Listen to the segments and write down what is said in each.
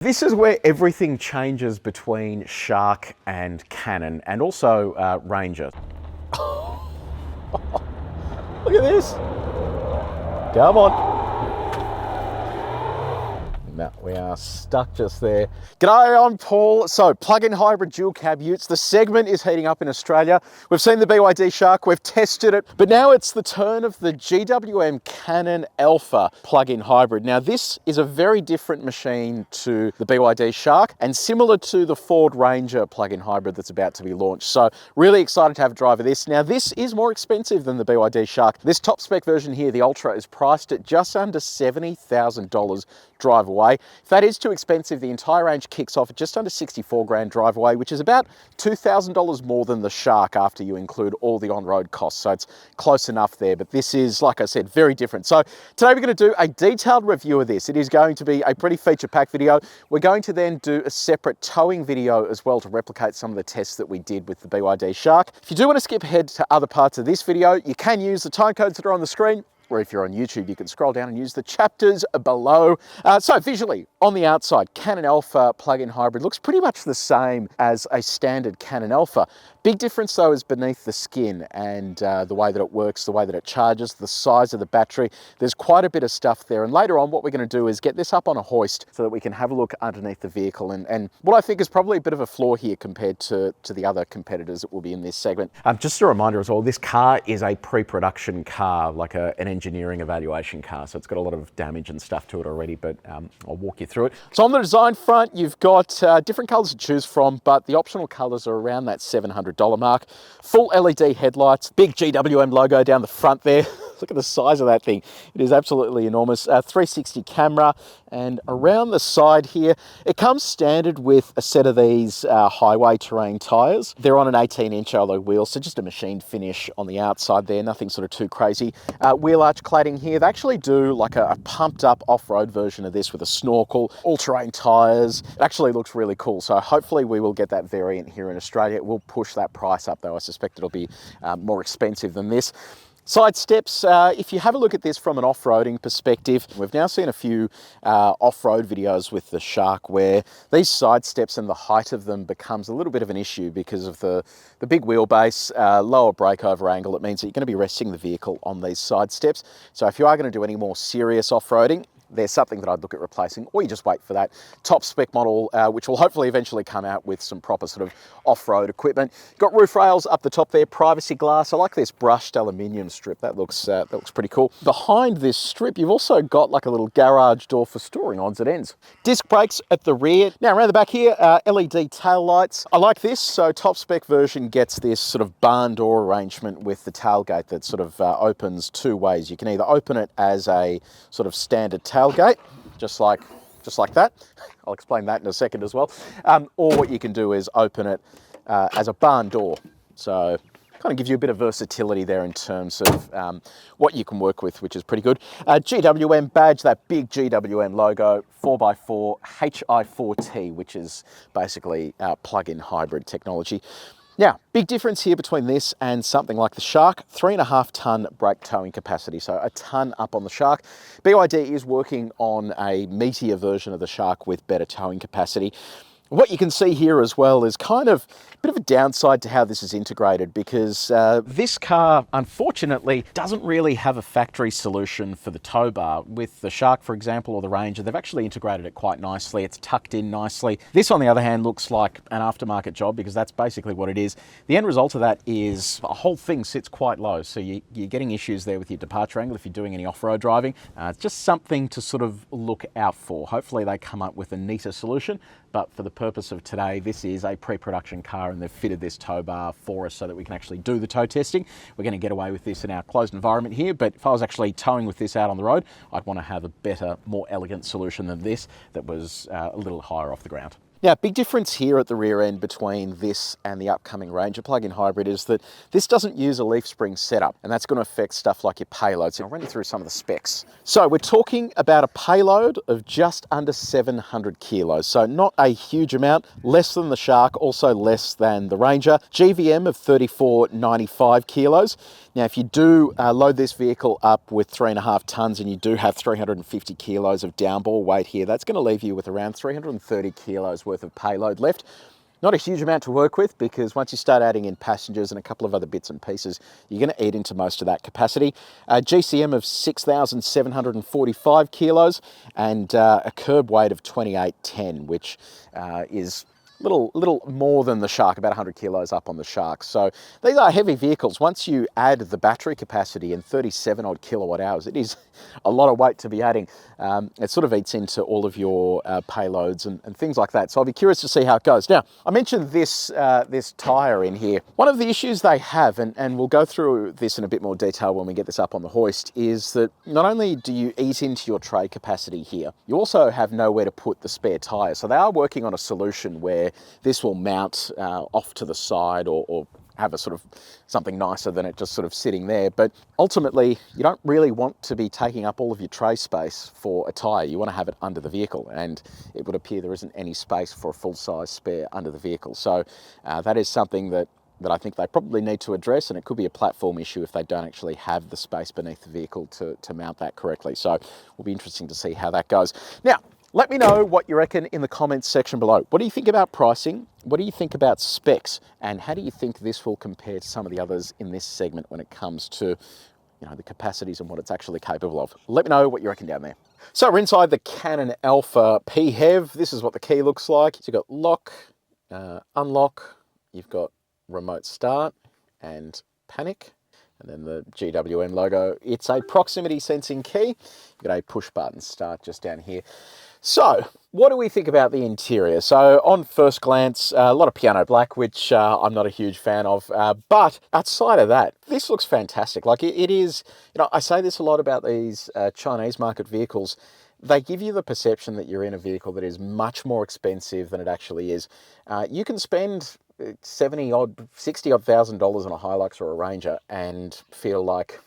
This is where everything changes between Shark and Cannon, and also Ranger. Look at this. Come on. No, we are stuck just there. G'day, I'm Paul. So, plug-in hybrid dual cab utes. The segment is heating up in Australia. We've seen the BYD Shark, we've tested it, but now it's the turn of the GWM Cannon Alpha plug-in hybrid. Now, this is a very different machine to the BYD Shark and similar to the Ford Ranger plug-in hybrid that's about to be launched. So, really excited to have a drive of this. Now, this is more expensive than the BYD Shark. This top spec version here, the Ultra, is priced at just under $70,000 drive away. If that is too expensive, the entire range kicks off at just under 64 grand drive away, which is about $2,000 more than the Shark after you include all the on-road costs. So it's close enough there, but this is, like I said, very different. So today we're going to do a detailed review of this. It is going to be a pretty feature-packed video. We're going to then do a separate towing video as well to replicate some of the tests that we did with the BYD Shark. If you do want to skip ahead to other parts of this video, you can use the time codes that are on the screen, or if you're on YouTube, you can scroll down and use the chapters below. So visually, on the outside, Cannon Alpha plug-in hybrid looks pretty much the same as a standard Cannon Alpha. Big difference though is beneath the skin and the way that it works, the way that it charges, the size of the battery. There's quite a bit of stuff there. And later on, what we're gonna do is get this up on a hoist so that we can have a look underneath the vehicle. And what I think is probably a bit of a flaw here compared to the other competitors that will be in this segment. Just a reminder as well, this car is a pre-production car, like an engineering evaluation car. So it's got a lot of damage and stuff to it already, but I'll walk you through it. So on the design front, you've got different colors to choose from, but the optional colors are around that $700 mark. Full LED headlights, big GWM logo down the front there. Look at the size of that thing. It is absolutely enormous. 360 camera, and around the side here, it comes standard with a set of these highway terrain tires. They're on an 18-inch alloy wheel, so just a machined finish on the outside there, nothing sort of too crazy. Wheel arch cladding here. They actually do like a pumped up off-road version of this with a snorkel, all-terrain tires. It actually looks really cool, so hopefully we will get that variant here in Australia. It will push that price up though. I suspect it'll be more expensive than this. Side steps, if you have a look at this from an off-roading perspective, we've now seen a few off-road videos with the Shark where these side steps and the height of them becomes a little bit of an issue because of the big wheelbase, lower breakover angle. It means that you're going to be resting the vehicle on these side steps. So if you are going to do any more serious off-roading, there's something that I'd look at replacing, or you just wait for that top spec model, which will hopefully eventually come out with some proper sort of off-road equipment. Got roof rails up the top there, privacy glass. I like this brushed aluminium strip. That looks pretty cool. Behind this strip, you've also got like a little garage door for storing odds and ends. Disc brakes at the rear. Now around the back here, LED tail lights. I like this. So top spec version gets this sort of barn door arrangement with the tailgate that sort of opens two ways. You can either open it as a sort of standard tailgate, just like that. I'll explain that in a second as well. Or what you can do is open it as a barn door. So kind of gives you a bit of versatility there in terms of what you can work with, which is pretty good. GWM badge, that big GWM logo, 4x4 HI4T, which is basically plug-in hybrid technology. Now, big difference here between this and something like the Shark, 3.5 ton brake towing capacity, so a ton up on the Shark. BYD is working on a meatier version of the Shark with better towing capacity. What you can see here as well is kind of a bit of a downside to how this is integrated, because this car, unfortunately, doesn't really have a factory solution for the tow bar. With the Shark, for example, or the Ranger, they've actually integrated it quite nicely. It's tucked in nicely. This, on the other hand, looks like an aftermarket job, because that's basically what it is. The end result of that is the whole thing sits quite low, so you're getting issues there with your departure angle if you're doing any off-road driving. It's just something to sort of look out for. Hopefully they come up with a neater solution, but for the purpose of today, this is a pre-production car and they've fitted this tow bar for us so that we can actually do the tow testing. We're going to get away with this in our closed environment here, but if I was actually towing with this out on the road, I'd want to have a better, more elegant solution than this that was a little higher off the ground. Now, big difference here at the rear end between this and the upcoming Ranger plug-in hybrid is that this doesn't use a leaf spring setup, and that's going to affect stuff like your payload. So I'll run you through some of the specs. So we're talking about a payload of just under 700 kilos. So not a huge amount, less than the Shark, also less than the Ranger. GVM of 3495 kilos. Now, if you do load this vehicle up with 3.5 tons and you do have 350 kilos of downbore weight here, that's going to leave you with around 330 kilos worth of payload left. Not a huge amount to work with, because once you start adding in passengers and a couple of other bits and pieces, you're going to eat into most of that capacity. GCM of 6,745 kilos and a curb weight of 2810, which is little more than the Shark, about 100 kilos up on the Shark. So these are heavy vehicles. Once you add the battery capacity and 37 odd kilowatt hours, it is a lot of weight to be adding. It sort of eats into all of your payloads and things like that. So I'll be curious to see how it goes. Now, I mentioned this this tyre in here. One of the issues they have, and we'll go through this in a bit more detail when we get this up on the hoist, is that not only do you eat into your tray capacity here, you also have nowhere to put the spare tyre. So they are working on a solution where this will mount off to the side or have a sort of something nicer than it just sort of sitting there. But ultimately, you don't really want to be taking up all of your tray space for a tyre. You want to have it under the vehicle, and it would appear there isn't any space for a full-size spare under the vehicle. So that is something that I think they probably need to address, and it could be a platform issue if they don't actually have the space beneath the vehicle to mount that correctly. So it will be interesting to see how that goes. Now, let me know what you reckon in the comments section below. What do you think about pricing? What do you think about specs? And how do you think this will compare to some of the others in this segment when it comes to, you know, the capacities and what it's actually capable of? Let me know what you reckon down there. So we're inside the Cannon Alpha PHEV. This is what the key looks like. So you've got lock, unlock, you've got remote start and panic, and then the GWM logo. It's a proximity sensing key. You've got a push button start just down here. So what do we think about the interior? So on first glance, a lot of piano black, which I'm not a huge fan of, but outside of that, this looks fantastic. Like it is, you know, I say this a lot about these Chinese market vehicles. They give you the perception that you're in a vehicle that is much more expensive than it actually is. You can spend 60 odd thousand dollars on a Hilux or a Ranger and feel like,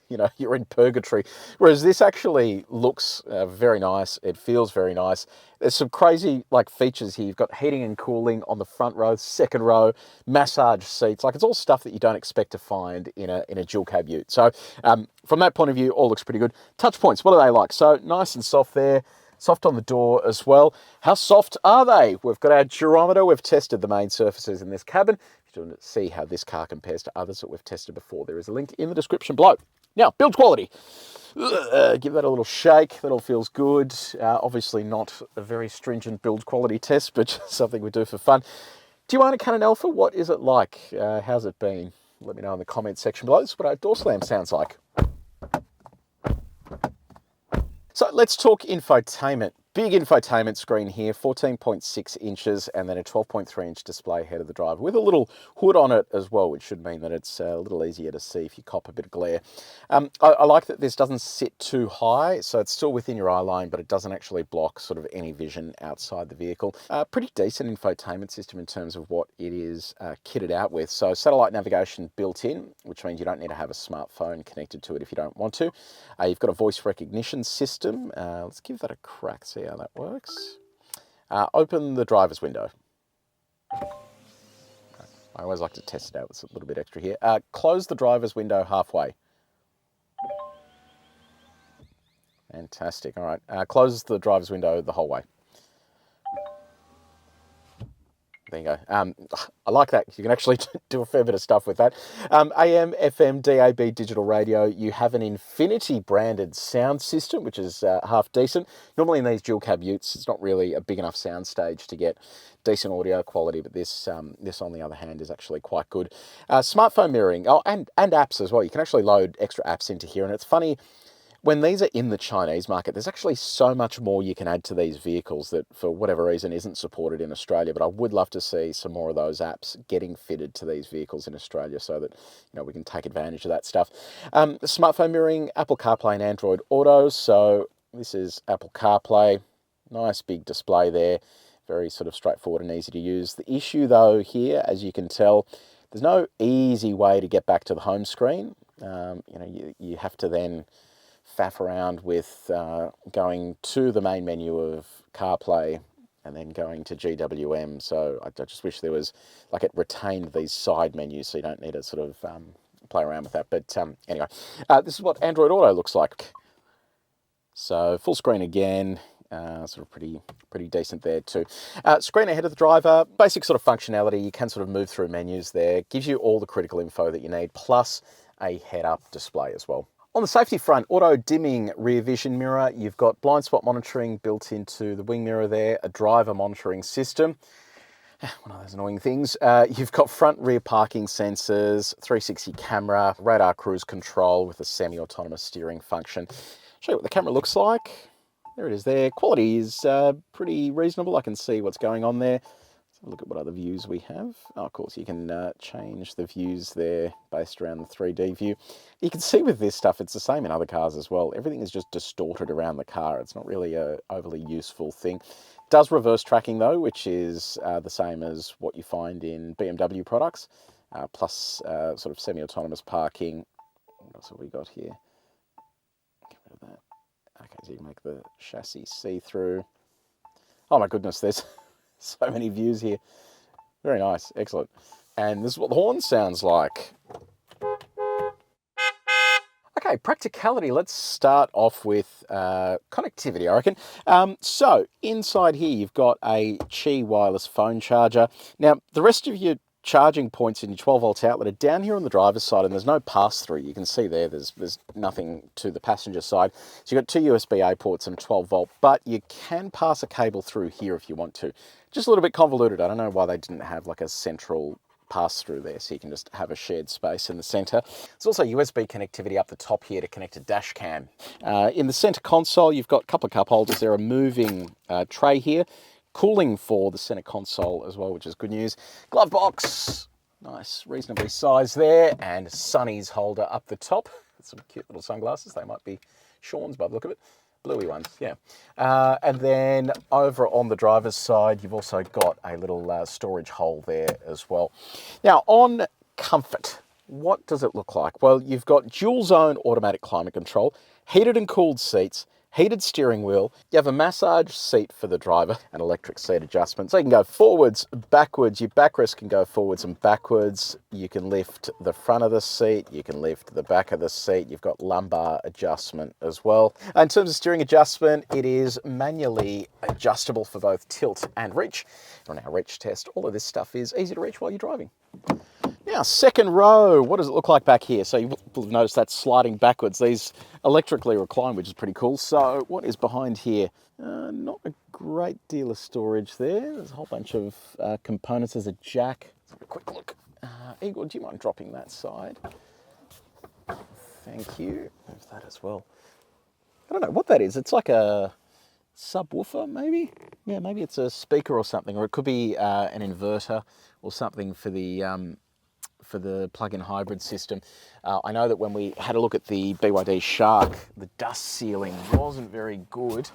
you know, you're in purgatory. Whereas this actually looks very nice. It feels very nice. There's some crazy like features here. You've got heating and cooling on the front row, second row, massage seats. Like, it's all stuff that you don't expect to find in a dual cab ute. So from that point of view, all looks pretty good. Touch points, what are they like? So nice and soft there. Soft on the door as well. How soft are they? We've got our durometer. We've tested the main surfaces in this cabin. If you want to see how this car compares to others that we've tested before, there is a link in the description below. Now, build quality. Give that a little shake. That all feels good. Obviously not a very stringent build quality test, but just something we do for fun. Do you own a Cannon Alpha? What is it like? How's it been? Let me know in the comments section below. This is what our door slam sounds like. So let's talk infotainment. Big infotainment screen here, 14.6 inches, and then a 12.3 inch display ahead of the driver with a little hood on it as well, which should mean that it's a little easier to see if you cop a bit of glare. I like that this doesn't sit too high, so it's still within your eye line, but it doesn't actually block sort of any vision outside the vehicle. Pretty decent infotainment system in terms of what it is kitted out with. So satellite navigation built in, which means you don't need to have a smartphone connected to it if you don't want to. You've got a voice recognition system. Let's give that a crack, see how that works. Open the driver's window. I always like to test it out with a little bit extra here. Close the driver's window halfway. Fantastic. All right. Close the driver's window the whole way. There you go. I like that. You can actually do a fair bit of stuff with that. AM, FM, DAB digital radio. You have an Infinity branded sound system, which is half decent. Normally in these dual cab utes, it's not really a big enough sound stage to get decent audio quality, but this on the other hand is actually quite good. Smartphone mirroring, and apps as well. You can actually load extra apps into here, and it's funny, when these are in the Chinese market, there's actually so much more you can add to these vehicles that for whatever reason isn't supported in Australia. But I would love to see some more of those apps getting fitted to these vehicles in Australia so that, you know, we can take advantage of that stuff. Smartphone mirroring, Apple CarPlay and Android Auto. So this is Apple CarPlay. Nice big display there. Very sort of straightforward and easy to use. The issue though here, as you can tell, there's no easy way to get back to the home screen. You have to then faff around with going to the main menu of CarPlay and then going to GWM. So I just wish there was, like, it retained these side menus so you don't need to sort of play around with that. But anyway, this is what Android Auto looks like. So full screen again, sort of pretty decent there too. Screen ahead of the driver, basic sort of functionality. You can sort of move through menus there. Gives you all the critical info that you need, plus a head-up display as well. On the safety front, auto-dimming rear vision mirror. You've got blind spot monitoring built into the wing mirror there, a driver monitoring system. One of those annoying things. You've got front rear parking sensors, 360 camera, radar cruise control with a semi-autonomous steering function. Show you what the camera looks like. There it is there. Quality is pretty reasonable. I can see what's going on there. Let's look at what other views we have. Oh, of course, you can change the views there based around the 3D view. You can see with this stuff, it's the same in other cars as well. Everything is just distorted around the car. It's not really a overly useful thing. It does reverse tracking though, which is the same as what you find in BMW products, plus sort of semi-autonomous parking. What else have we got here? Get rid of that. Okay, so you can make the chassis see-through. Oh my goodness, there's so many views here. Very nice, excellent. And this is what the horn sounds like. Okay, practicality. Let's start off with connectivity, I reckon. So inside here, you've got a Qi wireless phone charger. Now, the rest of your charging points in your 12-volt outlet are down here on the driver's side, and there's no pass-through. You can see there's nothing to the passenger side. So you've got two USB-A ports and a 12-volt, but you can pass a cable through here if you want to. Just a little bit convoluted. I don't know why they didn't have like a central pass-through there, so you can just have a shared space in the center. There's also USB connectivity up the top here to connect a dash cam. In the center console, you've got a couple of cup holders. There are a moving tray here. Cooling for the center console as well, which is good news. Glove box, nice, reasonably sized there, and Sonny's holder up the top. Some cute little sunglasses. They might be Sean's by the look of it. Bluey ones, yeah. And then over on the driver's side, you've also got a little storage hole there as well. Now, on comfort, what does it look like? Well, you've got dual zone automatic climate control, heated and cooled seats, heated steering wheel. You have a massage seat for the driver, and electric seat adjustment. So you can go forwards, backwards. Your backrest can go forwards and backwards. You can lift the front of the seat. You can lift the back of the seat. You've got lumbar adjustment as well. In terms of steering adjustment, it is manually adjustable for both tilt and reach. On our reach test, all of this stuff is easy to reach while you're driving. Now, second row, what does it look like back here? So you will have noticed that sliding backwards. These electrically recline, which is pretty cool. So what is behind here? Not a great deal of storage there. There's a whole bunch of components. There's a jack. Let's have a quick look. Igor, do you mind dropping that side? Thank you. Move that as well. I don't know what that is. It's like a subwoofer, maybe? Yeah, maybe it's a speaker or something, or it could be an inverter or something for the plug-in hybrid system. I know that when we had a look at the BYD Shark, the dust sealing wasn't very good,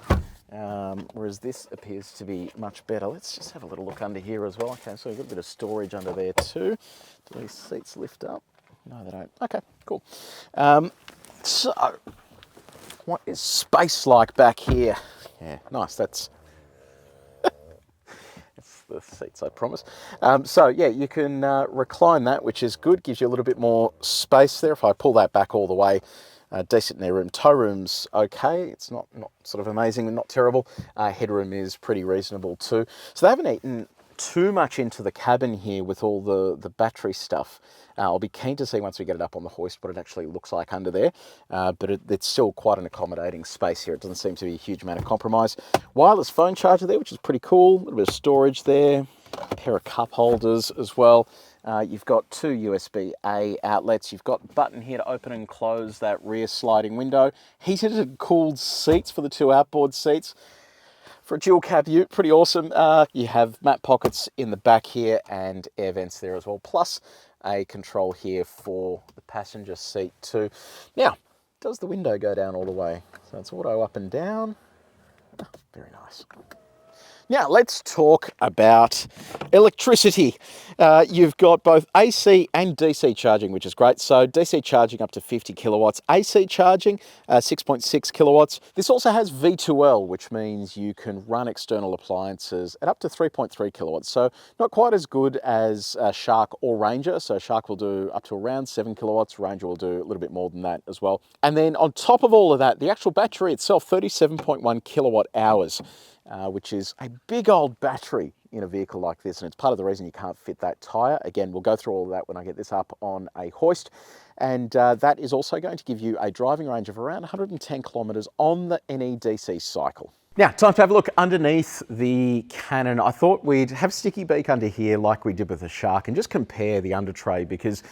whereas this appears to be much better. Let's just have a little look under here as well. Okay, so we've got a bit of storage under there too. Do these seats lift up? No, they don't. Okay, cool. So, what is space like back here? Yeah, nice. That's the seats, I promise. So yeah, you can recline that, which is good. Gives you a little bit more space there. If I pull that back all the way, decent knee room. Toe room's okay. It's not sort of amazing and not terrible. Headroom is pretty reasonable too. So they haven't eaten too much into the cabin here with all the battery stuff. I'll be keen to see once we get it up on the hoist what it actually looks like under there, but it's still quite an accommodating space here. It doesn't seem to be a huge amount of compromise. Wireless phone charger there, which is pretty cool. A little bit of storage there, a pair of cup holders as well. You've got two USB-A outlets. You've got a button here to open and close that rear sliding window. Heated and cooled seats for the two outboard seats. For a dual cab ute, pretty awesome. You have mat pockets in the back here and air vents there as well, plus a control here for the passenger seat too. Now, does the window go down all the way? So it's auto up and down. Oh, very nice. Now let's talk about electricity. You've got both AC and DC charging, which is great. So DC charging up to 50 kilowatts, AC charging 6.6 kilowatts. This also has V2L, which means you can run external appliances at up to 3.3 kilowatts. So not quite as good as Shark or Ranger. So Shark will do up to around 7 kilowatts, Ranger will do a little bit more than that as well. And then on top of all of that, the actual battery itself, 37.1 kilowatt hours. Which is a big old battery in a vehicle like this, and it's part of the reason you can't fit that tyre. Again, we'll go through all of that when I get this up on a hoist, and that is also going to give you a driving range of around 110 kilometres on the NEDC cycle. Now, time to have a look underneath the Cannon. I thought we'd have sticky beak under here like we did with the Shark and just compare the under tray, because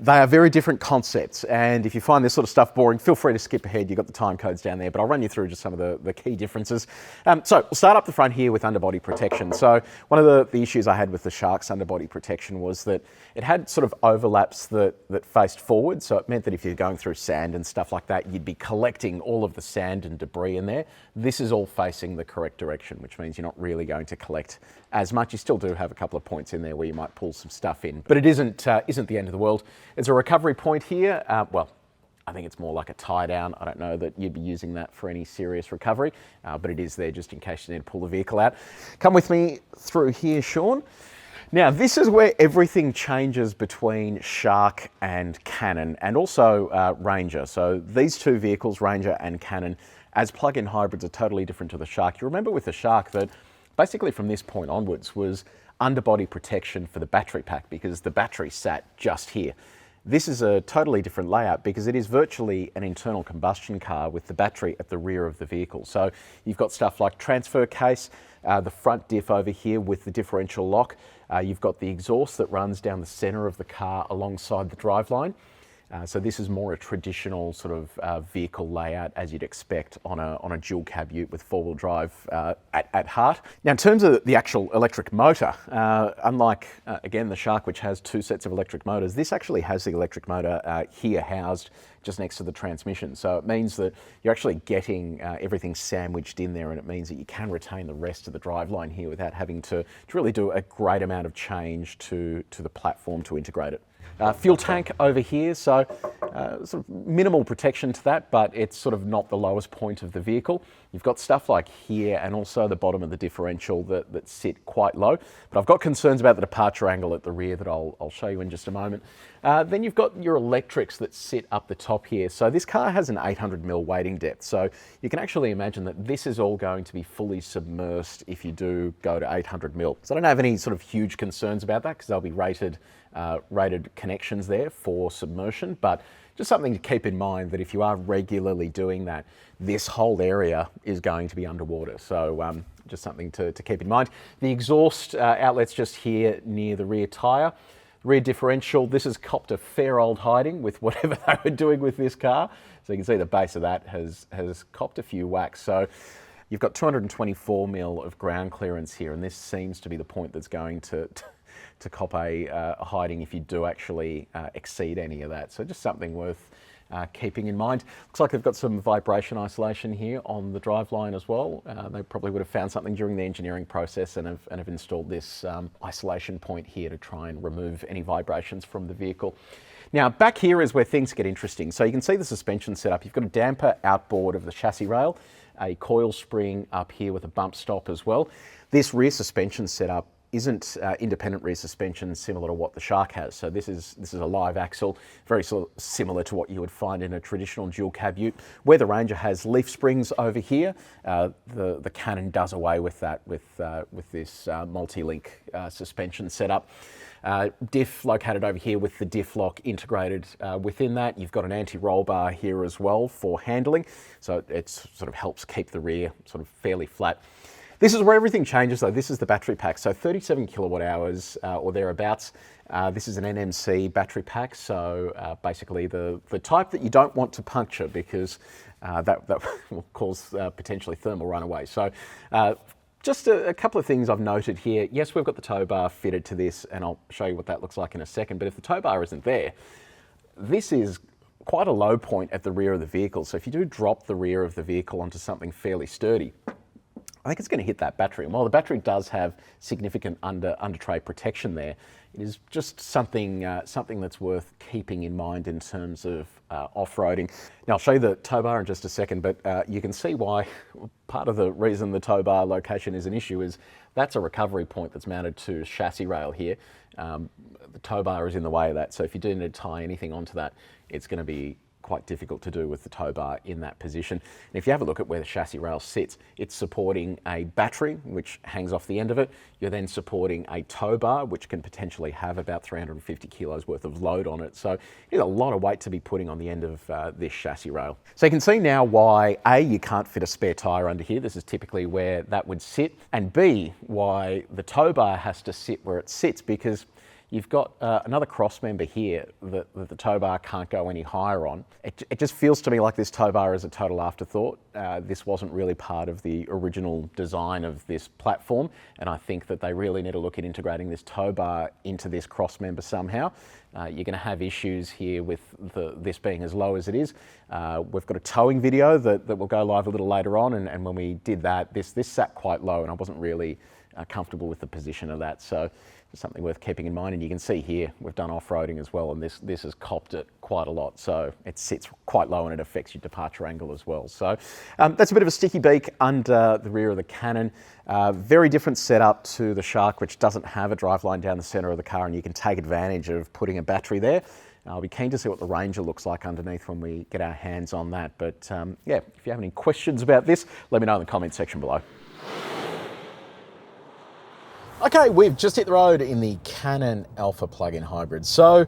they are very different concepts, and if you find this sort of stuff boring, feel free to skip ahead. You've got the time codes down there, but I'll run you through just some of the key differences. So we'll start up the front here with underbody protection. So one of the issues I had with the Shark's underbody protection was that it had sort of overlaps that faced forward, so it meant that if you're going through sand and stuff like that, you'd be collecting all of the sand and debris in there. This is all facing the correct direction, which means you're not really going to collect as much. You still do have a couple of points in there where you might pull some stuff in, but it isn't the end of the world. It's a recovery point here. Well, I think it's more like a tie down. I don't know that you'd be using that for any serious recovery, but it is there just in case you need to pull the vehicle out. Come with me through here, Sean. Now, this is where everything changes between Shark and Cannon, and also Ranger. So these two vehicles, Ranger and Cannon, as plug-in hybrids, are totally different to the Shark. You remember with the Shark that basically from this point onwards was underbody protection for the battery pack, because the battery sat just here. This is a totally different layout because it is virtually an internal combustion car with the battery at the rear of the vehicle. So you've got stuff like transfer case, the front diff over here with the differential lock. You've got the exhaust that runs down the center of the car alongside the driveline. So this is more a traditional sort of vehicle layout as you'd expect on a dual cab ute with four-wheel drive at heart. Now, in terms of the actual electric motor, unlike again the Shark, which has two sets of electric motors, this actually has the electric motor here housed just next to the transmission. So it means that you're actually getting everything sandwiched in there, and it means that you can retain the rest of the driveline here without having to really do a great amount of change to the platform to integrate it. Fuel tank over here, so sort of minimal protection to that, but it's sort of not the lowest point of the vehicle. You've got stuff like here and also the bottom of the differential that sit quite low, but I've got concerns about the departure angle at the rear that I'll show you in just a moment. Then you've got your electrics that sit up the top here. So this car has an 800mm wading depth, so you can actually imagine that this is all going to be fully submersed if you do go to 800mm. So I don't have any sort of huge concerns about that because they'll be rated connections there for submersion, but just something to keep in mind that if you are regularly doing that, this whole area is going to be underwater. So just something to keep in mind. The exhaust outlet's just here near the rear tyre. Rear differential, this has copped a fair old hiding with whatever they were doing with this car. So you can see the base of that has copped a few whacks. So you've got 224mm of ground clearance here, and this seems to be the point that's going to cop a hiding if you do actually exceed any of that. So just something worth keeping in mind. Looks like they've got some vibration isolation here on the driveline as well. They probably would have found something during the engineering process and have installed this isolation point here to try and remove any vibrations from the vehicle. Now, back here is where things get interesting. So you can see the suspension setup. You've got a damper outboard of the chassis rail, a coil spring up here with a bump stop as well. This rear suspension setup isn't independent rear suspension similar to what the Shark has. So this is a live axle, very similar to what you would find in a traditional dual cab ute. Where the Ranger has leaf springs over here, the Cannon does away with that with this multi-link suspension setup. Diff located over here with the diff lock integrated within that. You've got an anti-roll bar here as well for handling, so it sort of helps keep the rear sort of fairly flat. This is where everything changes though. This is the battery pack, so 37 kilowatt hours or thereabouts. This is an NMC battery pack, so basically the type that you don't want to puncture because that will cause potentially thermal runaway. So just a couple of things I've noted here. Yes, we've got the tow bar fitted to this, and I'll show you what that looks like in a second, but if the tow bar isn't there, this is quite a low point at the rear of the vehicle. So if you do drop the rear of the vehicle onto something fairly sturdy, I think it's going to hit that battery. And while the battery does have significant under tray protection there, it is just something that's worth keeping in mind in terms of off-roading. Now, I'll show you the tow bar in just a second, but you can see why part of the reason the tow bar location is an issue is that's a recovery point that's mounted to chassis rail here. The tow bar is in the way of that, so if you do need to tie anything onto that, it's going to be quite difficult to do with the tow bar in that position. And if you have a look at where the chassis rail sits, it's supporting a battery which hangs off the end of it. You're then supporting a tow bar which can potentially have about 350 kilos worth of load on it. So it's a lot of weight to be putting on the end of this chassis rail. So you can see now why A, you can't fit a spare tyre under here. This is typically where that would sit. And B, why the tow bar has to sit where it sits, because you've got another cross member here that the tow bar can't go any higher on. It just feels to me like this tow bar is a total afterthought. This wasn't really part of the original design of this platform, and I think that they really need to look at integrating this tow bar into this cross member somehow. You're going to have issues here with this being as low as it is. We've got a towing video that will go live a little later on, and when we did that, this sat quite low, and I wasn't really comfortable with the position of that. So it's something worth keeping in mind. And you can see here, we've done off-roading as well, and this has copped it quite a lot. So it sits quite low and it affects your departure angle as well. So that's a bit of a sticky beak under the rear of the Cannon. Very different setup to the Shark, which doesn't have a driveline down the center of the car, and you can take advantage of putting a battery there. I'll be keen to see what the Ranger looks like underneath when we get our hands on that. But yeah, if you have any questions about this, let me know in the comment section below. Okay, we've just hit the road in the Cannon Alpha plug-in hybrid. So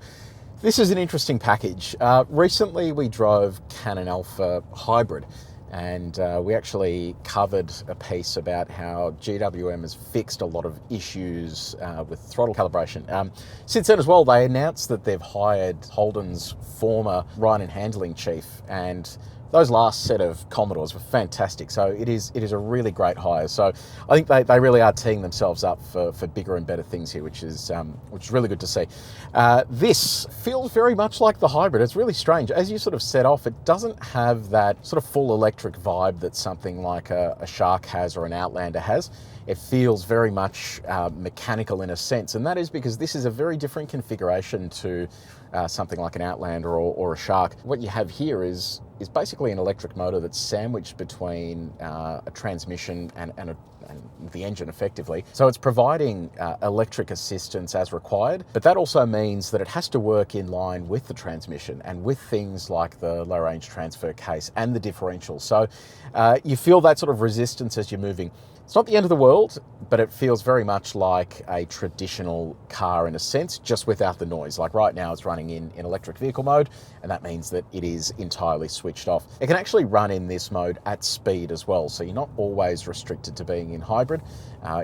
this is an interesting package. Recently we drove Cannon Alpha hybrid, and we actually covered a piece about how GWM has fixed a lot of issues with throttle calibration. Since then as well, they announced that they've hired Holden's former ride and handling chief, and those last set of Commodores were fantastic. So it is a really great hire. So I think they really are teeing themselves up for bigger and better things here, which is really good to see. This feels very much like the hybrid. It's really strange. As you sort of set off, it doesn't have that sort of full electric vibe that something like a Shark has or an Outlander has. It feels very much mechanical in a sense, and that is because this is a very different configuration to something like an Outlander or a Shark. What you have here is basically an electric motor that's sandwiched between a transmission and the engine effectively. So it's providing electric assistance as required, but that also means that it has to work in line with the transmission and with things like the low range transfer case and the differential. So you feel that sort of resistance as you're moving. It's not the end of the world, but it feels very much like a traditional car in a sense, just without the noise. Like right now it's running in electric vehicle mode, and that means that it is entirely switched off. It can actually run in this mode at speed as well, so you're not always restricted to being in hybrid.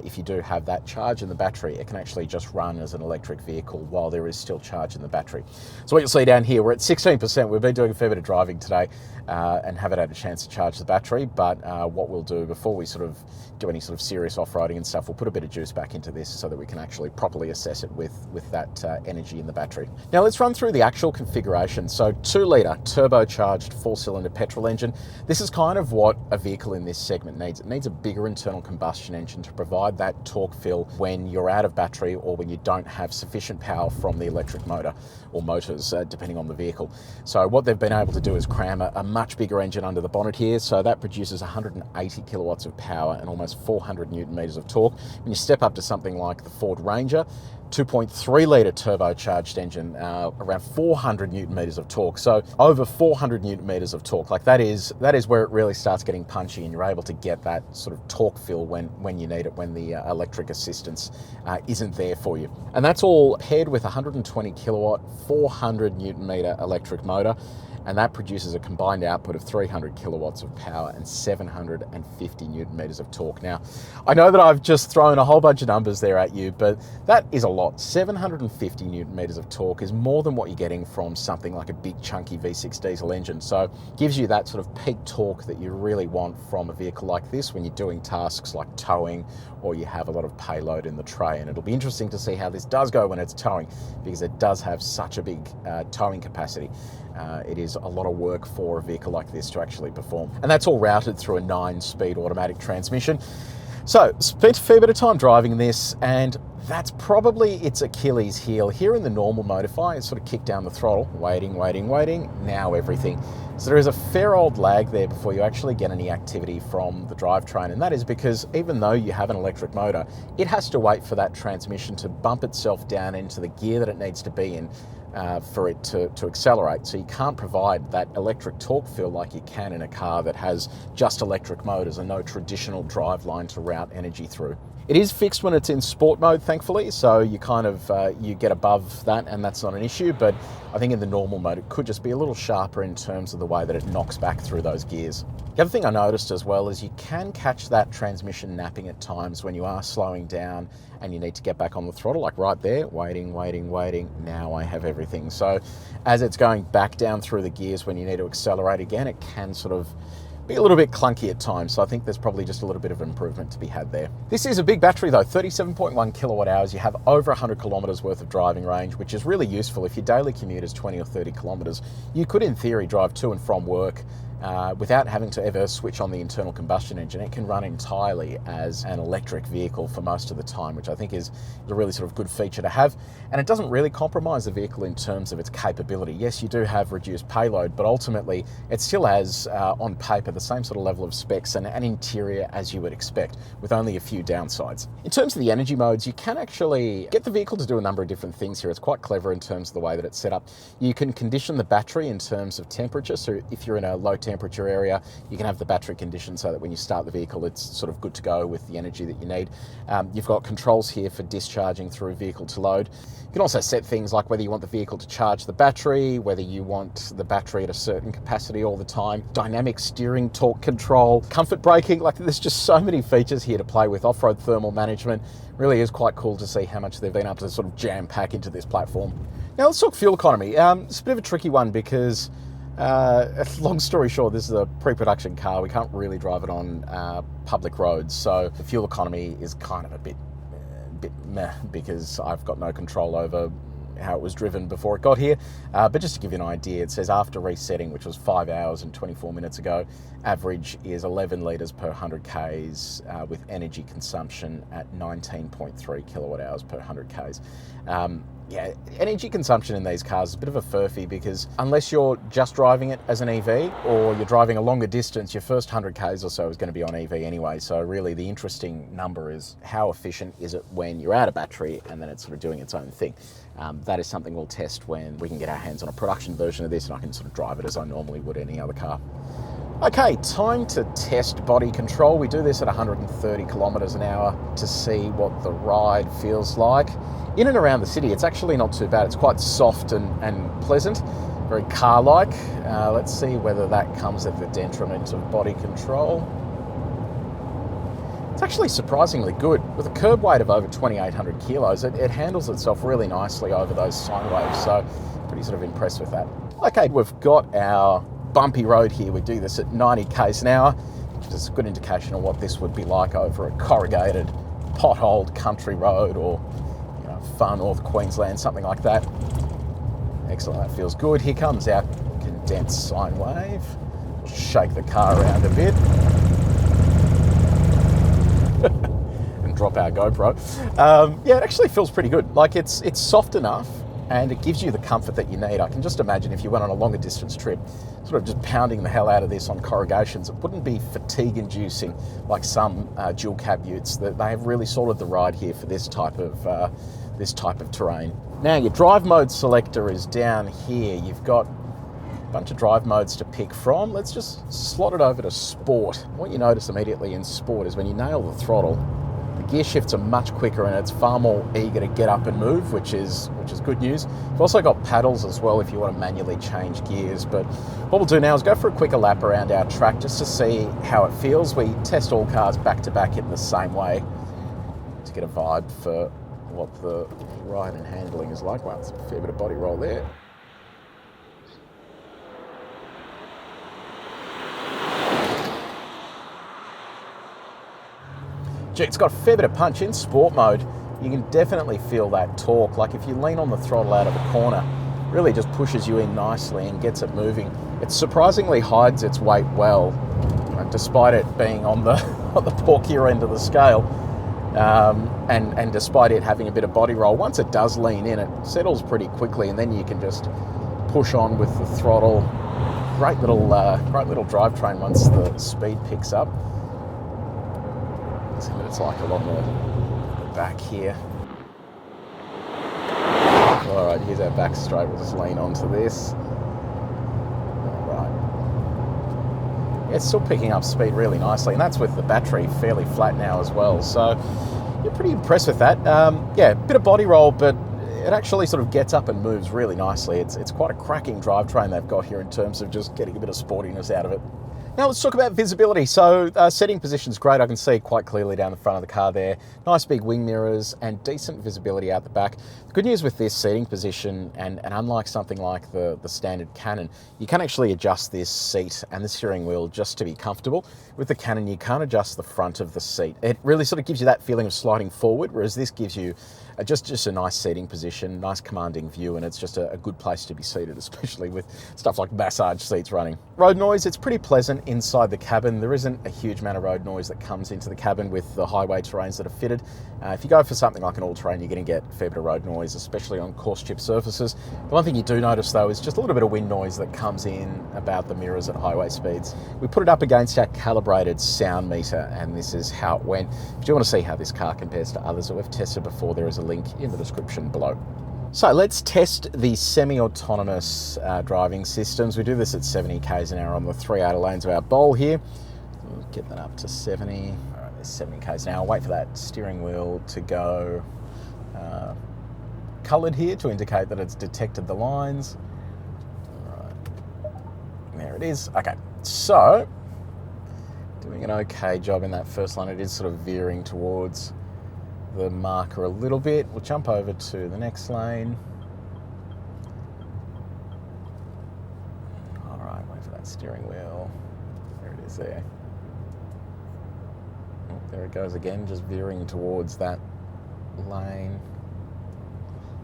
If you do have that charge in the battery, it can actually just run as an electric vehicle while there is still charge in the battery. So what you'll see down here, we're at 16%. We've been doing a fair bit of driving today and haven't had a chance to charge the battery, but what we'll do before we sort of do any sort of serious off-roading and stuff, we'll put a bit of juice back into this so that we can actually properly assess it with that energy in the battery. Now let's run through the actual configuration. So 2-litre turbocharged 4-cylinder petrol engine. This is kind of what a vehicle in this segment needs. It needs a bigger internal combustion engine to provide that torque fill when you're out of battery or when you don't have sufficient power from the electric motor or motors, depending on the vehicle. So what they've been able to do is cram a much bigger engine under the bonnet here. So that produces 180 kilowatts of power and almost 400 Newton meters of torque. When you step up to something like the Ford Ranger, 2.3-litre turbocharged engine, around 400 Newton meters of torque. So over 400 Newton meters of torque. Like that is where it really starts getting punchy, and you're able to get that sort of torque fill when you need it, when the electric assistance isn't there for you. And that's all paired with 120 kilowatt, 400 Newton meter electric motor. And that produces a combined output of 300 kilowatts of power and 750 Newton meters of torque. Now, I know that I've just thrown a whole bunch of numbers there at you, but that is a lot. 750 Newton meters of torque is more than what you're getting from something like a big chunky V6 diesel engine. So it gives you that sort of peak torque that you really want from a vehicle like this when you're doing tasks like towing or you have a lot of payload in the tray. And it'll be interesting to see how this does go when it's towing, because it does have such a big towing capacity. It is a lot of work for a vehicle like this to actually perform. And that's all routed through a 9-speed automatic transmission. So, spent a fair bit of time driving this, and that's probably its Achilles heel. Here in the normal mode, if I sort of kick down the throttle, waiting, now everything. So there is a fair old lag there before you actually get any activity from the drivetrain, and that is because even though you have an electric motor, it has to wait for that transmission to bump itself down into the gear that it needs to be in for it to accelerate. So you can't provide that electric torque feel like you can in a car that has just electric motors and no traditional drive line to route energy through. It is fixed when it's in sport mode, thankfully, so you kind of, you get above that and that's not an issue, but I think in the normal mode it could just be a little sharper in terms of the way that it knocks back through those gears. The other thing I noticed as well is you can catch that transmission napping at times when you are slowing down and you need to get back on the throttle, like right there, waiting, now I have everything. So as it's going back down through the gears when you need to accelerate again, it can sort of be a little bit clunky at times, so I think there's probably just a little bit of improvement to be had there. This is a big battery though, 37.1 kilowatt hours. You have over 100 kilometers worth of driving range, which is really useful. If your daily commute is 20 or 30 kilometers, you could in theory drive to and from work without having to ever switch on the internal combustion engine. It can run entirely as an electric vehicle for most of the time, which I think is a really sort of good feature to have. And it doesn't really compromise the vehicle in terms of its capability. Yes, you do have reduced payload, but ultimately it still has, on paper, the same sort of level of specs and an interior as you would expect, with only a few downsides. In terms of the energy modes, you can actually get the vehicle to do a number of different things here. It's quite clever in terms of the way that it's set up. You can condition the battery in terms of temperature. So if you're in a low temperature area, you can have the battery conditioned so that when you start the vehicle, it's sort of good to go with the energy that you need. You've got controls here for discharging through vehicle to load. You can also set things like whether you want the vehicle to charge the battery, whether you want the battery at a certain capacity all the time, dynamic steering, torque control, comfort braking. Like, there's just so many features here to play with. Off-road thermal management really is quite cool to see how much they've been able to sort of jam pack into this platform. Now let's talk fuel economy. It's a bit of a tricky one because long story short, this is a pre-production car. We can't really drive it on public roads, so the fuel economy is kind of a bit meh, because I've got no control over how it was driven before it got here. But just to give you an idea, it says after resetting, which was 5 hours and 24 minutes ago, average is 11 litres per 100 Ks with energy consumption at 19.3 kilowatt hours per 100 Ks. Yeah, energy consumption in these cars is a bit of a furphy because unless you're just driving it as an EV or you're driving a longer distance, your first 100 Ks or so is going to be on EV anyway. So really the interesting number is how efficient is it when you're out of battery and then it's sort of doing its own thing. That is something we'll test when we can get our hands on a production version of this and I can sort of drive it as I normally would any other car. Okay, time to test body control. We do this at 130 kilometers an hour to see what the ride feels like. In and around the city, it's actually not too bad. It's quite soft and pleasant, very car-like. Let's see whether that comes at the detriment of body control. It's actually surprisingly good. With a curb weight of over 2,800 kilos, it handles itself really nicely over those sine waves, so pretty sort of impressed with that. Okay, we've got our bumpy road here. We do this at 90 k's an hour, which is a good indication of what this would be like over a corrugated, potholed country road or far north Queensland, something like that. Excellent, that feels good. Here comes our condensed sine wave. Shake the car around a bit. And drop our GoPro. Yeah, it actually feels pretty good. Like it's soft enough and it gives you the comfort that you need. I can just imagine if you went on a longer distance trip, sort of just pounding the hell out of this on corrugations, it wouldn't be fatigue inducing like some dual cab utes. That they have really sorted the ride here for this type of terrain. Now your drive mode selector is down here. You've got a bunch of drive modes to pick from. Let's just slot it over to sport. What you notice immediately in sport is when you nail the throttle, the gear shifts are much quicker and it's far more eager to get up and move, which is good news. We've also got paddles as well if you want to manually change gears. But what we'll do now is go for a quicker lap around our track just to see how it feels. We test all cars back to back in the same way to get a vibe for what the ride and handling is like. Wow, it's a fair bit of body roll there. Gee, it's got a fair bit of punch. In sport mode. You can definitely feel that torque. Like if you lean on the throttle out of a corner, really just pushes you in nicely and gets it moving. It surprisingly hides its weight well, despite it being on the on the porkier end of the scale. And despite it having a bit of body roll, once it does lean in, it settles pretty quickly, and then you can just push on with the throttle. Great little drivetrain once the speed picks up. Let's see what it's like along the back here. All right, here's our back straight. We'll just lean onto this. All right. Yeah, it's still picking up speed really nicely, and that's with the battery fairly flat now as well. So you're pretty impressed with that. Yeah, a bit of body roll, but it actually sort of gets up and moves really nicely. It's quite a cracking drivetrain they've got here in terms of just getting a bit of sportiness out of it. Now let's talk about visibility. So setting position's great. I can see quite clearly down the front of the car there. Nice big wing mirrors and decent visibility out the back. The good news with this seating position, and unlike something like the standard Cannon, you can actually adjust this seat and the steering wheel just to be comfortable. With the Cannon, you can't adjust the front of the seat. It really sort of gives you that feeling of sliding forward, whereas this gives you just a nice seating position, nice commanding view, and it's just a good place to be seated, especially with stuff like massage seats running. Road noise, it's pretty pleasant inside the cabin. There isn't a huge amount of road noise that comes into the cabin with the highway terrains that are fitted. If you go for something like an all-terrain, you're going to get a fair bit of road noise, especially on coarse chip surfaces. The one thing you do notice though is just a little bit of wind noise that comes in about the mirrors at highway speeds. We put it up against our calibrated sound meter, and this is how it went. If you want to see how this car compares to others that we've tested before, there is a link in the description below. So let's test the semi-autonomous driving systems. We do this at 70 k's an hour on the 3 outer lanes of our bowl here. We'll get that up to 70. All right, there's 70 k's an hour. Wait for that steering wheel to go coloured here to indicate that it's detected the lines. All right, there it is. Okay, so doing an okay job in that first line. It is sort of veering towards the marker a little bit. We'll jump over to the next lane. All right, wait for that steering wheel. There it is there. Oh, there it goes again, just veering towards that lane.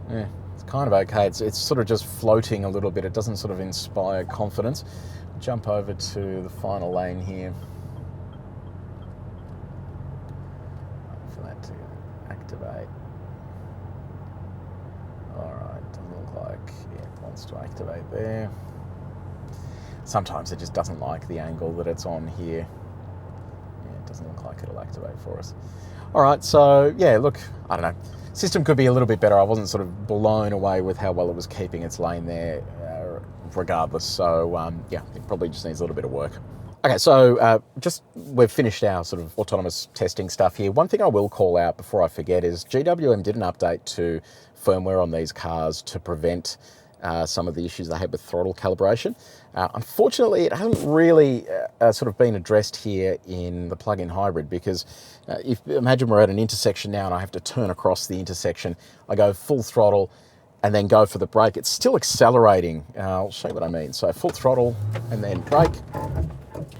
Yeah, it's kind of okay. It's sort of just floating a little bit. It doesn't sort of inspire confidence. Jump over to the final lane here. For that to activate. All right, doesn't look like it wants to activate there. Sometimes it just doesn't like the angle that it's on here. Yeah, it doesn't look like it'll activate for us. All right, so yeah, look, I don't know. System could be a little bit better. I wasn't sort of blown away with how well it was keeping its lane there, regardless. So yeah, it probably just needs a little bit of work. Okay, so we've finished our sort of autonomous testing stuff here. One thing I will call out before I forget is GWM did an update to firmware on these cars to prevent some of the issues they had with throttle calibration. Unfortunately, it hasn't really sort of been addressed here in the plug-in hybrid, because if imagine we're at an intersection now and I have to turn across the intersection, I go full throttle and then go for the brake. It's still accelerating. I'll show you what I mean. So full throttle and then brake.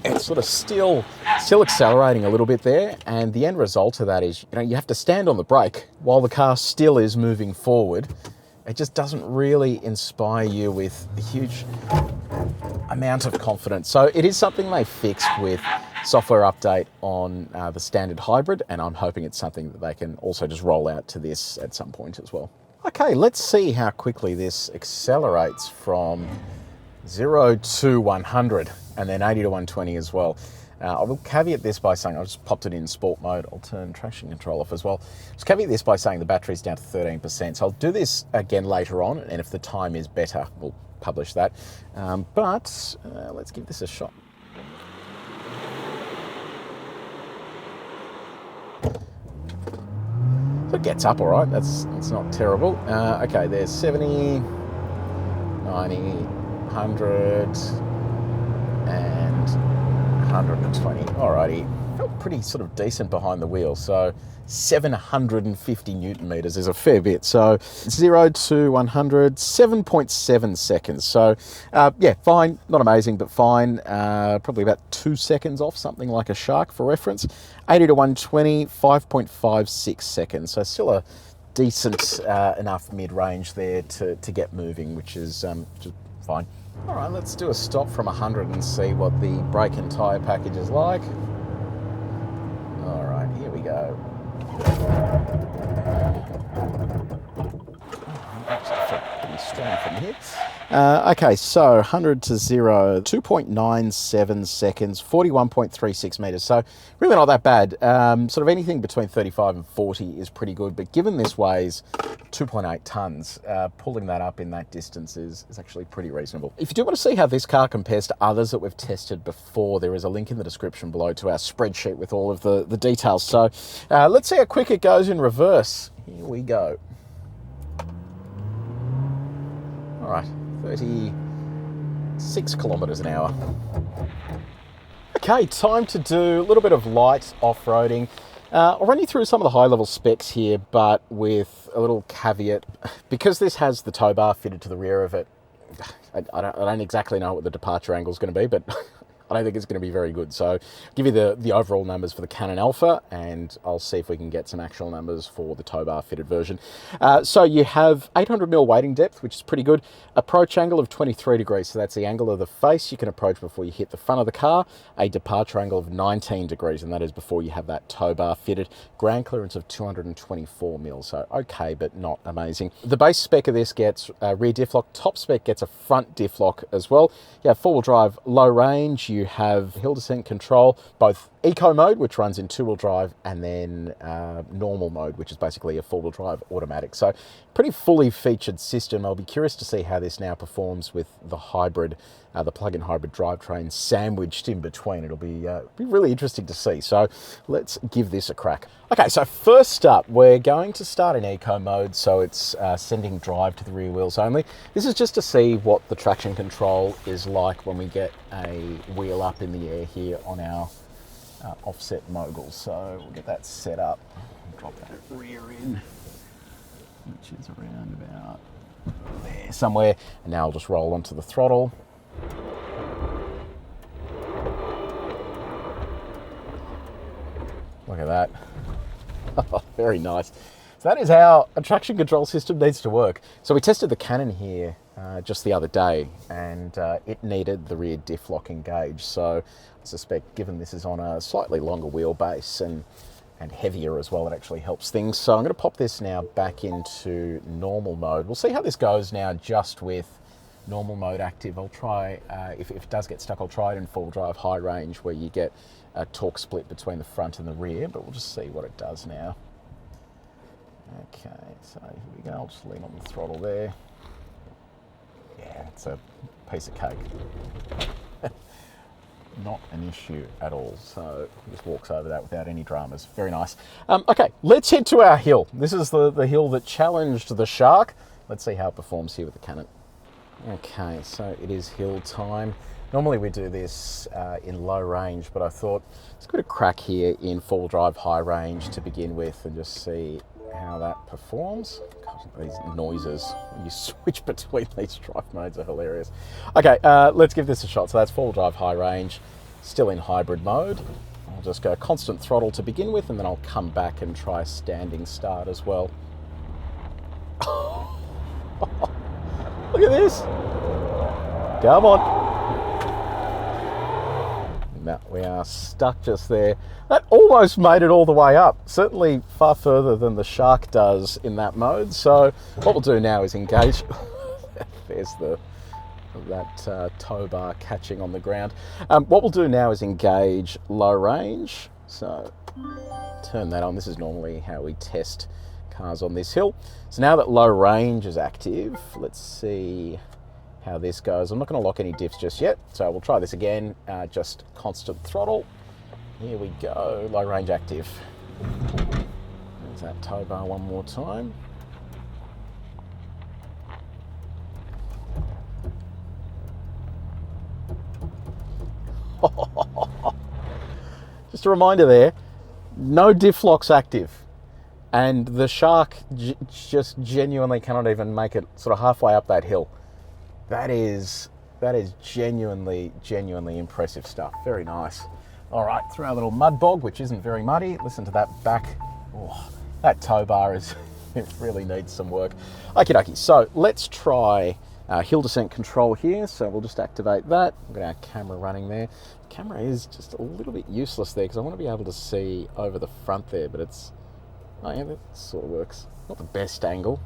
It's sort of still accelerating a little bit there, and the end result of that is, you have to stand on the brake while the car still is moving forward. It just doesn't really inspire you with a huge amount of confidence. So it is something they fixed with software update on the standard hybrid, and I'm hoping it's something that they can also just roll out to this at some point as well. Okay, let's see how quickly this accelerates from 0 to 100 and then 80 to 120 as well. I will caveat this by saying, I just popped it in sport mode. I'll turn traction control off as well. Just caveat this by saying the battery's down to 13%. So I'll do this again later on, and if the time is better, we'll publish that. But let's give this a shot. So it gets up all right. That's not terrible. Okay, there's 70, 90, 100, and 120. Alrighty, felt pretty sort of decent behind the wheel. So 750 Newton meters is a fair bit. So 0 to 100, 7.7 seconds. So yeah, fine, not amazing, but fine. Probably about 2 seconds off something like a Shark for reference. 80 to 120, 5.56 seconds. So still a decent enough mid-range there to get moving, which is fine. All right, let's do a stop from 100 and see what the brake and tyre package is like. Pretty strong from here. Okay, so 100 to 0, 2.97 seconds, 41.36 meters. So really not that bad. Sort of anything between 35 and 40 is pretty good. But given this weighs 2.8 tons, pulling that up in that distance is actually pretty reasonable. If you do want to see how this car compares to others that we've tested before, there is a link in the description below to our spreadsheet with all of the details. So let's see how quick it goes in reverse. Here we go. All right, 36 kilometers an hour. Okay, time to do a little bit of light off-roading. I'll run you through some of the high-level specs here, but with a little caveat. Because this has the tow bar fitted to the rear of it, I don't exactly know what the departure angle is going to be, but I don't think it's going to be very good. So I'll give you the overall numbers for the Cannon Alpha, and I'll see if we can get some actual numbers for the tow bar fitted version. So you have 800mm weighting depth, which is pretty good. Approach angle of 23 degrees, so that's the angle of the face you can approach before you hit the front of the car. A departure angle of 19 degrees, and that is before you have that tow bar fitted. Ground clearance of 224mm, so okay, but not amazing. The base spec of this gets rear diff lock. Top spec gets a front diff lock as well. You have four-wheel drive, low range. You have hill descent control, both eco mode, which runs in two-wheel drive, and then normal mode, which is basically a four-wheel drive automatic. So pretty fully featured system. I'll be curious to see how this now performs with the hybrid, the plug-in hybrid drivetrain sandwiched in between. It'll be really interesting to see. So let's give this a crack. Okay, so first up, we're going to start in eco mode. So it's sending drive to the rear wheels only. This is just to see what the traction control is like when we get a wheel up in the air here on our offset mogul. So we'll get that set up. Drop that rear in, which is around about there somewhere. And now I'll just roll onto the throttle. Look at that. Very nice. So that is how a traction control system needs to work. So we tested the Cannon here just the other day, and it needed the rear diff lock engaged. So I suspect, given this is on a slightly longer wheelbase and heavier as well, it actually helps things. So I'm going to pop this now back into normal mode. We'll see how this goes now just with normal mode active. I'll try, if it does get stuck, I'll try it in full drive high range, where you get a torque split between the front and the rear, but we'll just see what it does now. Okay, so here we go. I'll just lean on the throttle there. Yeah, it's a piece of cake. Not an issue at all. So it just walks over that without any dramas. Very nice. Okay, let's head to our hill. This is the hill that challenged the Shark. Let's see how it performs here with the Cannon. Okay, so it is hill time. Normally we do this in low range, but I thought let's give it a crack here in full drive high range to begin with and just see how that performs. God, these noises when you switch between these drive modes are hilarious. Okay, let's give this a shot. So that's full drive high range, still in hybrid mode. I'll just go constant throttle to begin with, and then I'll come back and try standing start as well. Look at this. Come on. No, we are stuck just there. That almost made it all the way up. Certainly far further than the Shark does in that mode. So what we'll do now is engage. There's that tow bar catching on the ground. What we'll do now is engage low range. So turn that on. This is normally how we test cars on this hill. So now that low range is active, let's see how this goes. I'm not going to lock any diffs just yet, so we'll try this again. Just constant throttle. Here we go, low range active. There's that tow bar one more time. Just a reminder there, no diff locks active. And the Shark just genuinely cannot even make it sort of halfway up that hill. That is genuinely impressive stuff. Very nice. All right, through our little mud bog, which isn't very muddy. Listen to that back. Oh, that tow bar it really needs some work. Okie dokie. So let's try hill descent control here. So we'll just activate that. We've got our camera running there. The camera is just a little bit useless there because I want to be able to see over the front there, but it's Oh yeah, that sort of works. Not the best angle,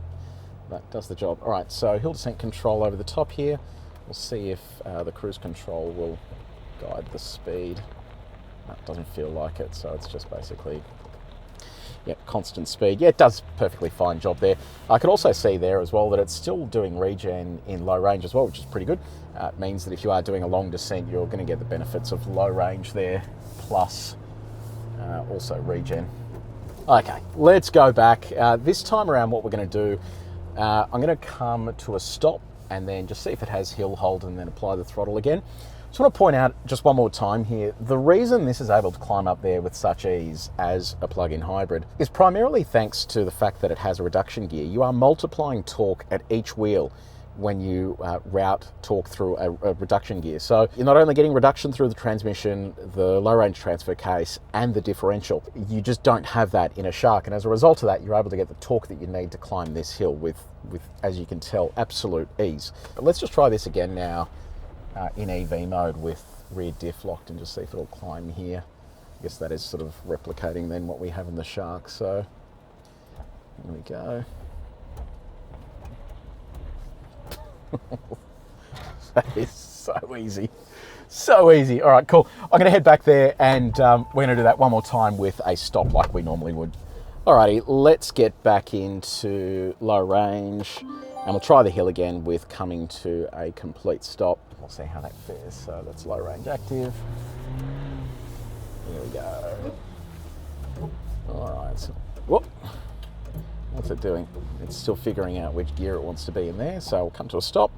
but does the job. All right, so hill descent control over the top here. We'll see if the cruise control will guide the speed. No, it doesn't feel like it, so it's just basically, yeah, constant speed. Yeah, it does perfectly fine job there. I could also see there as well that it's still doing regen in low range as well, which is pretty good. It means that if you are doing a long descent, you're going to get the benefits of low range there, plus also regen. Okay, let's go back. This time around, what we're going to do, I'm going to come to a stop and then just see if it has hill hold and then apply the throttle again. Just want to point out just one more time here, the reason this is able to climb up there with such ease as a plug-in hybrid is primarily thanks to the fact that it has a reduction gear. You are multiplying torque at each wheel when you route torque through a reduction gear. So you're not only getting reduction through the transmission, the low range transfer case, and the differential. You just don't have that in a Shark, and as a result of that, you're able to get the torque that you need to climb this hill with as you can tell, absolute ease. But let's just try this again now in EV mode with rear diff locked and just see if it'll climb here. I guess that is sort of replicating then what we have in the Shark. So here we go. That is so easy. So easy. All right, cool. I'm going to head back there and we're going to do that one more time with a stop like we normally would. Alrighty, let's get back into low range and we'll try the hill again with coming to a complete stop. We'll see how that fares. So that's low range active. Here we go. Alright, so, whoop. What's it doing? It's still figuring out which gear it wants to be in there. So we'll come to a stop,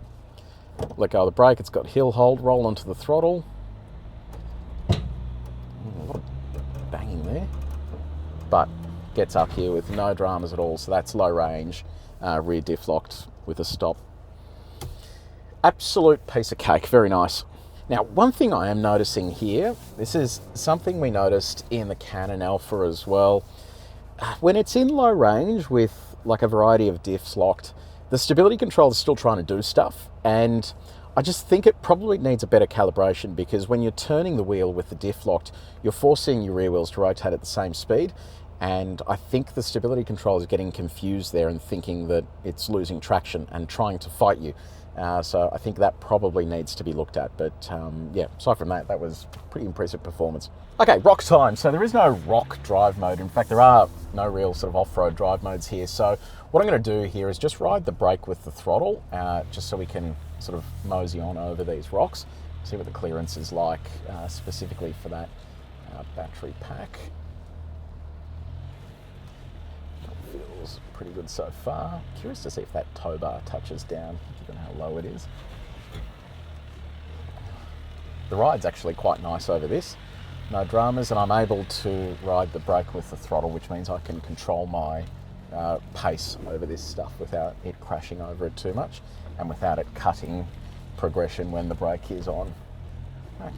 let go of the brake. It's got hill hold, roll onto the throttle. A lot of banging there, but gets up here with no dramas at all. So that's low range, rear diff locked with a stop. Absolute piece of cake, very nice. Now, one thing I am noticing here, this is something we noticed in the Cannon Alpha as well. When it's in low range with like a variety of diffs locked, the stability control is still trying to do stuff, and I just think it probably needs a better calibration, because when you're turning the wheel with the diff locked, you're forcing your rear wheels to rotate at the same speed, and I think the stability control is getting confused there and thinking that it's losing traction and trying to fight you. So I think that probably needs to be looked at, but yeah, aside from that, that was pretty impressive performance. Okay, rock time. So there is no rock drive mode. In fact, there are no real sort of off-road drive modes here. So what I'm going to do here is just ride the brake with the throttle, just so we can sort of mosey on over these rocks, see what the clearance is like, specifically for that battery pack. Feels pretty good so far. Curious to see if that tow bar touches down, given how low it is. The ride's actually quite nice over this. No dramas, and I'm able to ride the brake with the throttle, which means I can control my pace over this stuff without it crashing over it too much and without it cutting progression when the brake is on.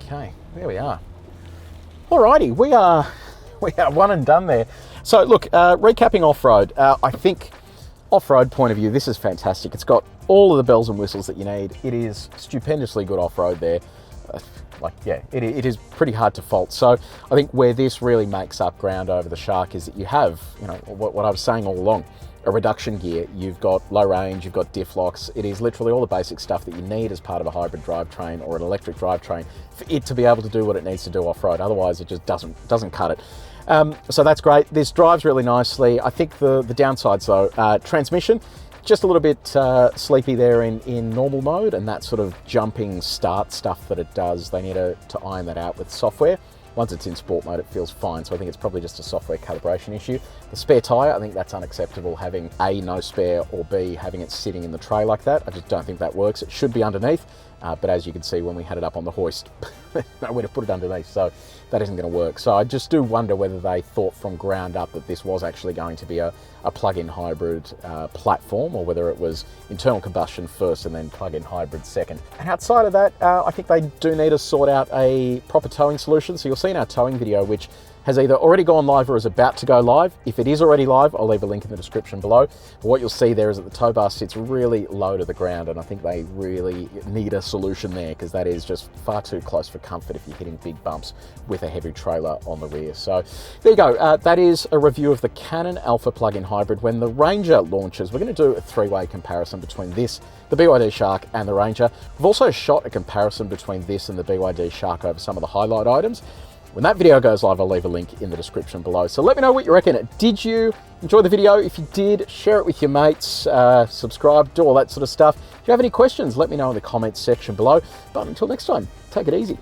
Okay, there we are. Alrighty, we are one and done there. So look, recapping off-road, I think off-road point of view, this is fantastic. It's got all of the bells and whistles that you need. It is stupendously good off-road there. It is pretty hard to fault. So I think where this really makes up ground over the Shark is that you have, you know, what I was saying all along, a reduction gear. You've got low range, you've got diff locks. It is literally all the basic stuff that you need as part of a hybrid drivetrain or an electric drivetrain for it to be able to do what it needs to do off-road. Otherwise, it just doesn't cut it. So that's great. This drives really nicely. I think the downsides though, transmission, just a little bit sleepy there in normal mode, and that sort of jumping start stuff that it does, they need to iron that out with software. Once it's in sport mode, it feels fine. So I think it's probably just a software calibration issue. The spare tyre, I think that's unacceptable, having A, no spare, or B, having it sitting in the tray like that. I just don't think that works. It should be underneath, but as you can see when we had it up on the hoist, nowhere to put it underneath, so that isn't going to work. So I just do wonder whether they thought from ground up that this was actually going to be a plug-in hybrid platform, or whether it was internal combustion first and then plug-in hybrid second. And outside of that, I think they do need to sort out a proper towing solution. So you'll see in our towing video, which has either already gone live or is about to go live. If it is already live, I'll leave a link in the description below. But what you'll see there is that the tow bar sits really low to the ground, and I think they really need a solution there, because that is just far too close for comfort if you're hitting big bumps with a heavy trailer on the rear. So there you go. That is a review of the Cannon Alpha plug-in hybrid. When the Ranger launches, we're going to do a three-way comparison between this, the BYD Shark, and the Ranger. We've also shot a comparison between this and the BYD Shark over some of the highlight items. When that video goes live, I'll leave a link in the description below. So let me know what you reckon. Did you enjoy the video? If you did, share it with your mates, subscribe, do all that sort of stuff. If you have any questions, let me know in the comments section below. But until next time, take it easy.